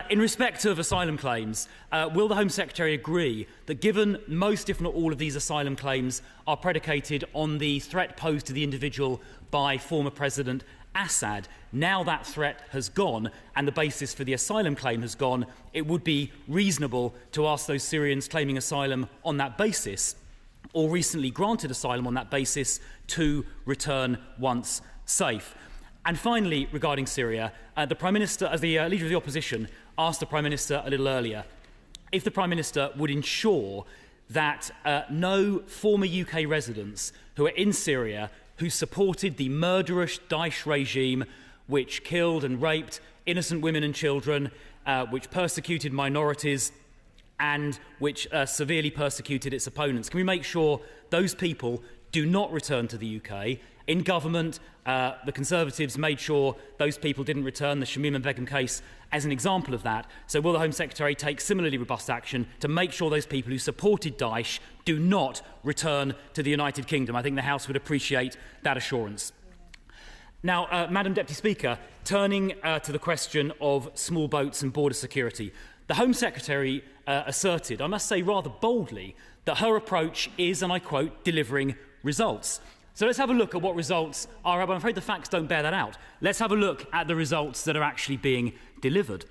In respect of asylum claims, will the Home Secretary agree that given most, if not all, of these asylum claims are predicated on the threat posed to the individual by former President Assad, now that threat has gone and the basis for the asylum claim has gone, it would be reasonable to ask those Syrians claiming asylum on that basis, or recently granted asylum on that basis, to return once safe. And finally, regarding Syria, the Prime Minister, as the Leader of the Opposition, asked the Prime Minister a little earlier if the Prime Minister would ensure that no former UK residents who are in Syria who supported the murderous Daesh regime which killed and raped innocent women and children, which persecuted minorities and which severely persecuted its opponents. Can we make sure those people do not return to the UK? In government, the Conservatives made sure those people didn't return, the Shamim and Begum case as an example of that. So will the Home Secretary take similarly robust action to make sure those people who supported Daesh do not return to the United Kingdom? I think the House would appreciate that assurance. Now, Madam Deputy Speaker, turning to the question of small boats and border security, the Home Secretary asserted, I must say rather boldly, that her approach is, and I quote, delivering results. So let's have a look at what results are. I'm afraid the facts don't bear that out. Let's have a look at the results that are actually being delivered.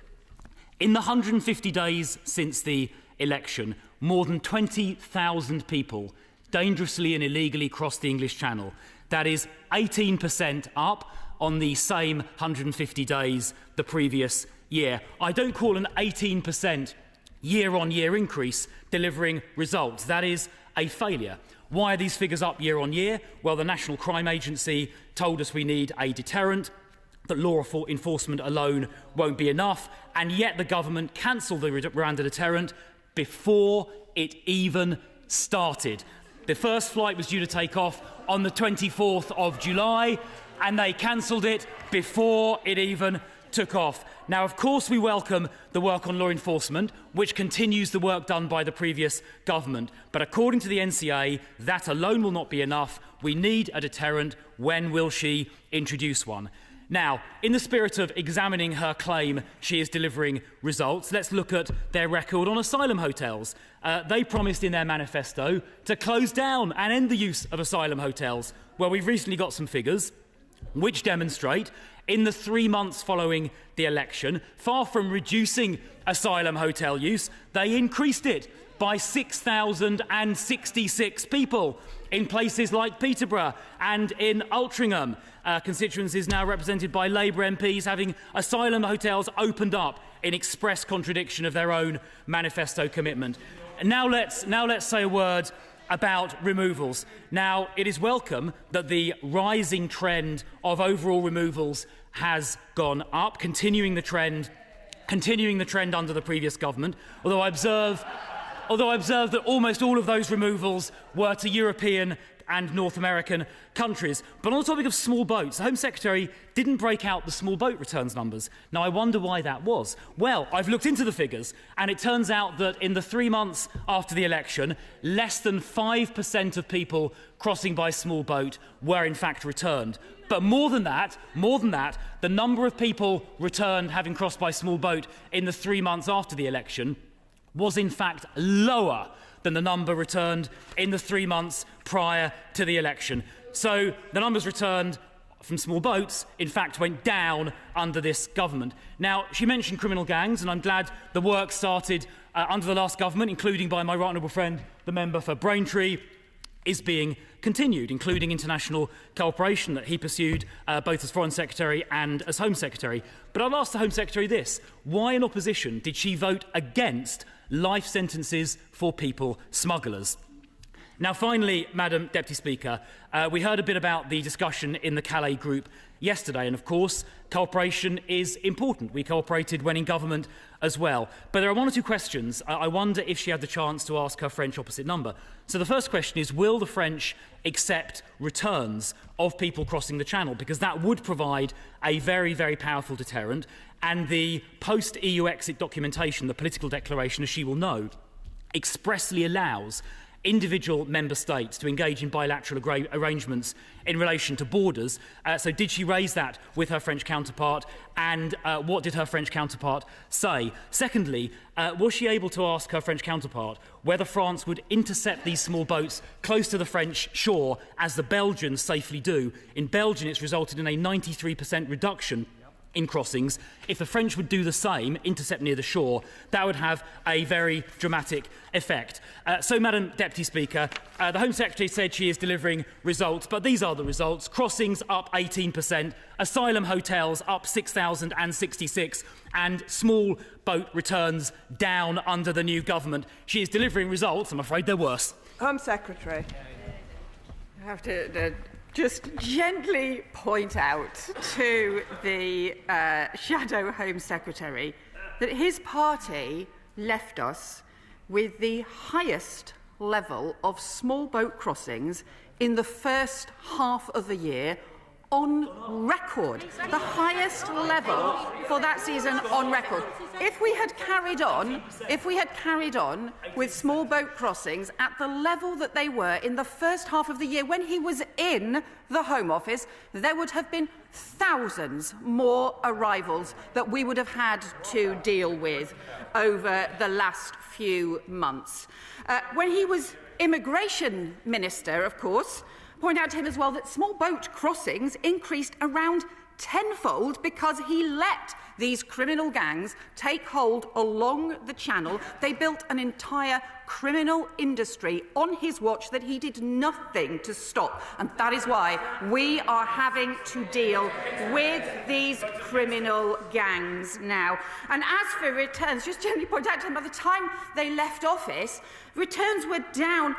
In the 150 days since the election, more than 20,000 people dangerously and illegally crossed the English Channel. That is 18% up on the same 150 days the previous year. I don't call an 18% year-on-year increase delivering results. That is a failure. Why are these figures up year on year? Well, the National Crime Agency told us we need a deterrent, that law enforcement alone won't be enough, and yet the government cancelled the Rwanda deterrent before it even started. The first flight was due to take off on the 24th of July, and they cancelled it before it even took off. Now, of course, we welcome the work on law enforcement, which continues the work done by the previous government. But according to the NCA, that alone will not be enough. We need a deterrent. When will she introduce one? Now, in the spirit of examining her claim she is delivering results, let's look at their record on asylum hotels. They promised in their manifesto to close down and end the use of asylum hotels. Well, we've recently got some figures which demonstrate in the 3 months following the election, far from reducing asylum hotel use, they increased it by 6,066 people in places like Peterborough and in Altrincham. Constituencies now represented by Labour MPs having asylum hotels opened up in express contradiction of their own manifesto commitment. And now let's say a word about removals. Now, it is welcome that the rising trend of overall removals has gone up, continuing the trend under the previous government, although I observe that almost all of those removals were to European and North American countries. But on the topic of small boats, the Home Secretary didn't break out the small boat returns numbers. Now, I wonder why that was. Well, I've looked into the figures, and it turns out that in the 3 months after the election, less than 5% of people crossing by small boat were in fact returned. But more than that, the number of people returned having crossed by small boat in the 3 months after the election was in fact lower than the number returned in the 3 months prior to the election. So the numbers returned from small boats, in fact, went down under this government. Now, she mentioned criminal gangs, and I'm glad the work started under the last government, including by my right honourable friend, the member for Braintree, is being continued, including international cooperation that he pursued both as Foreign Secretary and as Home Secretary. But I'll ask the Home Secretary this: why in opposition did she vote against life sentences for people smugglers? Now, finally, Madam Deputy Speaker, we heard a bit about the discussion in the Calais group yesterday, and of course, cooperation is important. We cooperated when in government as well. But there are one or two questions I wonder if she had the chance to ask her French opposite number. So the first question is, will the French accept returns of people crossing the Channel? Because that would provide a very, very powerful deterrent. And the post-EU exit documentation, the political declaration, as she will know, expressly allows individual member states to engage in bilateral arrangements in relation to borders. So did she raise that with her French counterpart, and what did her French counterpart say? Secondly, was she able to ask her French counterpart whether France would intercept these small boats close to the French shore, as the Belgians safely do? In Belgium, it's resulted in a 93% reduction in crossings. If the French would do the same, intercept near the shore, that would have a very dramatic effect. So, Madam Deputy Speaker, the Home Secretary said she is delivering results, but these are the results. Crossings up 18%, asylum hotels up 6,066, and small boat returns down under the new government. She is delivering results. I'm afraid they're worse. Home Secretary. I have to just gently point out to the Shadow Home Secretary that his party left us with the highest level of small boat crossings in the first half of the year on record, the highest level for that season on record. If we had carried on with small boat crossings at the level that they were in the first half of the year when he was in the Home Office, there would have been thousands more arrivals that we would have had to deal with over the last few months. When he was Immigration Minister, of course, point out to him as well that small boat crossings increased around tenfold because he let these criminal gangs take hold along the channel. They built an entire criminal industry on his watch that he did nothing to stop. And that is why we are having to deal with these criminal gangs now. And as for returns, just generally point out to him, by the time they left office, returns were down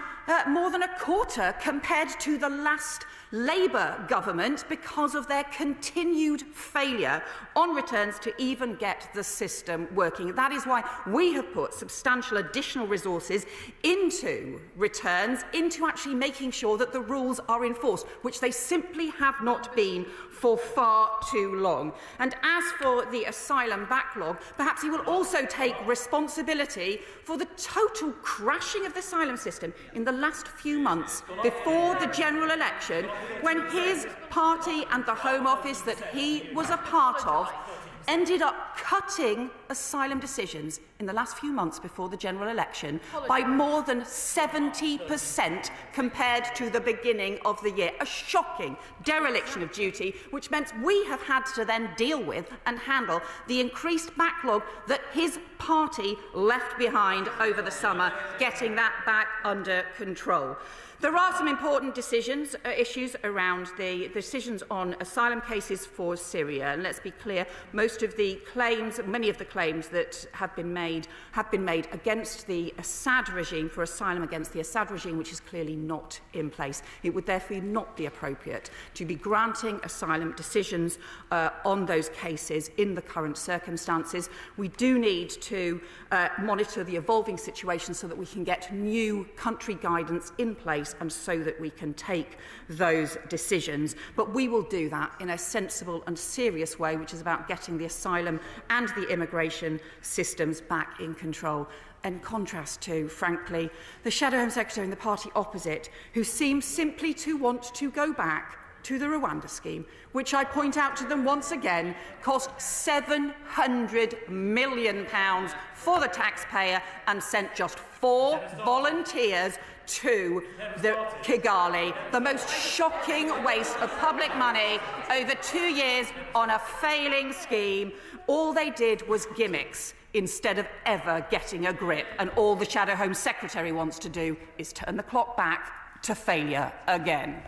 more than a quarter compared to the last Labour government because of their continued failure on returns to even get the system working. That is why we have put substantial additional resources into returns, into actually making sure that the rules are enforced, which they simply have not been for far too long. And as for the asylum backlog, perhaps he will also take responsibility for the total crashing of the asylum system in the last few months before the general election, when his party and the Home Office that he was a part of ended up cutting asylum decisions in the last few months before the general election by more than 70% compared to the beginning of the year. A shocking dereliction of duty, which meant we have had to then deal with and handle the increased backlog that his party left behind over the summer, getting that back under control. There are some important issues around the decisions on asylum cases for Syria. And let's be clear, many of the claims that have been made against the Assad regime, for asylum against the Assad regime, which is clearly not in place. It would therefore not be appropriate to be granting asylum decisions on those cases in the current circumstances. We do need to monitor the evolving situation so that we can get new country guidance in place and so that we can take those decisions. But we will do that in a sensible and serious way, which is about getting the asylum and the immigration systems back in control. In contrast to, frankly, the Shadow Home Secretary and the party opposite, who seem simply to want to go back to the Rwanda scheme, which I point out to them once again cost £700 million for the taxpayer and sent just 4 volunteers to the Kigali. The most shocking waste of public money over 2 years on a failing scheme. All they did was gimmicks instead of ever getting a grip. And all the Shadow Home Secretary wants to do is turn the clock back to failure again.